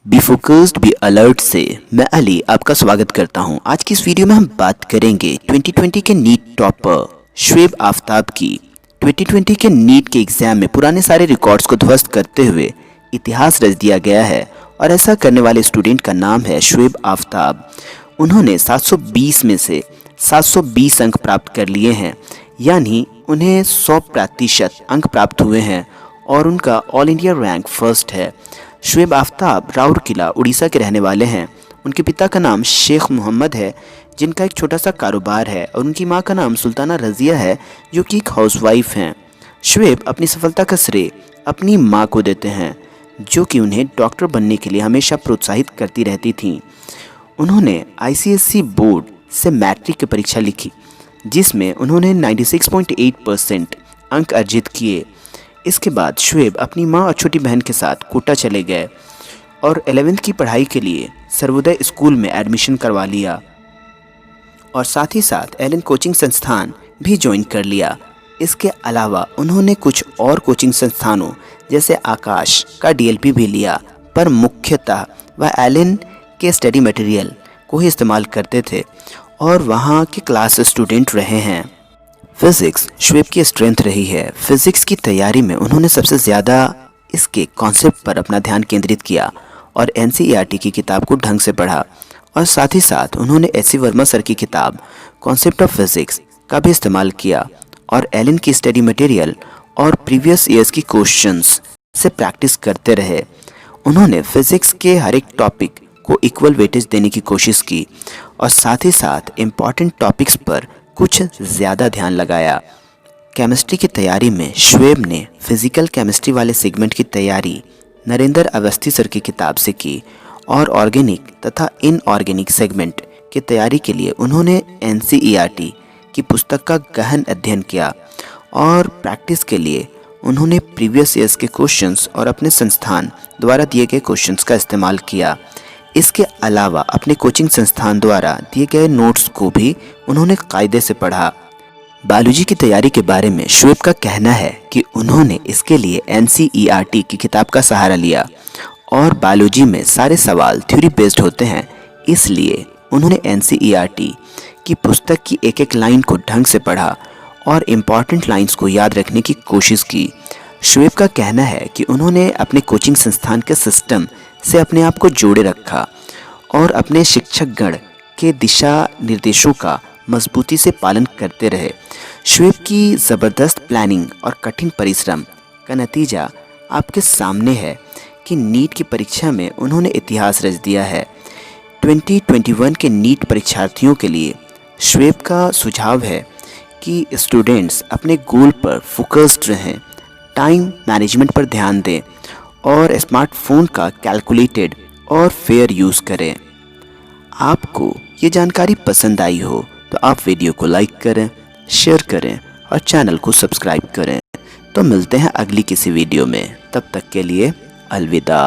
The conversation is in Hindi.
बी फोकस्ड बी अलर्ट से मैं अली आपका स्वागत करता हूं। आज की इस वीडियो में हम बात करेंगे 2020 के नीट टॉपर शुएब आफ्ताब की। 2020 के नीट के एग्जाम में पुराने सारे रिकॉर्ड्स को ध्वस्त करते हुए इतिहास रच दिया गया है और ऐसा करने वाले स्टूडेंट का नाम है शुएब आफ्ताब। उन्होंने 720 में से 720 अंक प्राप्त कर लिए हैं, यानी उन्हें 100% अंक प्राप्त हुए हैं और उनका ऑल इंडिया रैंक फर्स्ट है। शुएब आफ्ताब राउरकेला उड़ीसा के रहने वाले हैं। उनके पिता का नाम शेख मोहम्मद है, जिनका एक छोटा सा कारोबार है, और उनकी मां का नाम सुल्ताना रज़िया है, जो कि एक हाउसवाइफ हैं। शुएब अपनी सफलता का श्रेय अपनी मां को देते हैं, जो कि उन्हें डॉक्टर बनने के लिए हमेशा प्रोत्साहित करती रहती थीं। उन्होंने ICSE बोर्ड से मैट्रिक की परीक्षा लिखी, जिसमें उन्होंने 96.8% अंक अर्जित किए। इसके बाद शुएब अपनी मां और छोटी बहन के साथ कोटा चले गए और 11वीं की पढ़ाई के लिए सर्वोदय स्कूल में एडमिशन करवा लिया और साथ ही साथ एलन कोचिंग संस्थान भी ज्वाइन कर लिया। इसके अलावा उन्होंने कुछ और कोचिंग संस्थानों जैसे आकाश का DLP भी लिया, पर मुख्यतः वह एलन के स्टडी मटेरियल को ही इस्तेमाल करते थे और वहाँ के क्लास स्टूडेंट रहे हैं। फिज़िक्स शुएब की स्ट्रेंथ रही है। फिज़िक्स की तैयारी में उन्होंने सबसे ज़्यादा इसके कॉन्सेप्ट पर अपना ध्यान केंद्रित किया और NCERT की किताब को ढंग से पढ़ा, और साथ ही साथ उन्होंने SC वर्मा सर की किताब कॉन्सेप्ट ऑफ फिज़िक्स का भी इस्तेमाल किया और एलन की स्टडी मटेरियल और प्रीवियस ईयर्स की क्वेश्चंस से प्रैक्टिस करते रहे। उन्होंने फिज़िक्स के हर एक टॉपिक को इक्वल वेटेज देने की कोशिश की और साथ ही साथ इम्पॉर्टेंट टॉपिक्स पर कुछ ज़्यादा ध्यान लगाया। केमिस्ट्री की तैयारी में शुएब ने फिज़िकल केमिस्ट्री वाले सेगमेंट की तैयारी नरेंद्र अवस्थी सर की किताब से की और ऑर्गेनिक तथा इनऑर्गेनिक सेगमेंट की तैयारी के लिए उन्होंने NCERT की पुस्तक का गहन अध्ययन किया और प्रैक्टिस के लिए उन्होंने प्रीवियस ईयर्स के क्वेश्चंस और अपने संस्थान द्वारा दिए गए क्वेश्चंस का इस्तेमाल किया। इसके अलावा अपने कोचिंग संस्थान द्वारा दिए गए नोट्स को भी उन्होंने कायदे से पढ़ा। बायोलॉजी की तैयारी के बारे में शुएब का कहना है कि उन्होंने इसके लिए NCERT की किताब का सहारा लिया और बायोलॉजी में सारे सवाल थ्योरी बेस्ड होते हैं, इसलिए उन्होंने NCERT की पुस्तक की एक एक लाइन को ढंग से पढ़ा और इम्पॉर्टेंट लाइंस को याद रखने की कोशिश की। शुएब का कहना है कि उन्होंने अपने कोचिंग संस्थान के सिस्टम से अपने आप को जोड़े रखा और अपने शिक्षकगण के दिशा निर्देशों का मजबूती से पालन करते रहे। शुएब की ज़बरदस्त प्लानिंग और कठिन परिश्रम का नतीजा आपके सामने है कि नीट की परीक्षा में उन्होंने इतिहास रच दिया है। 2021 के नीट परीक्षार्थियों के लिए शुएब का सुझाव है कि स्टूडेंट्स अपने गोल पर फोकस्ड रहें, टाइम मैनेजमेंट पर ध्यान दें और स्मार्टफोन का कैलकुलेटेड और फेयर यूज़ करें। आपको ये जानकारी पसंद आई हो तो आप वीडियो को लाइक करें, शेयर करें और चैनल को सब्सक्राइब करें। तो मिलते हैं अगली किसी वीडियो में, तब तक के लिए अलविदा।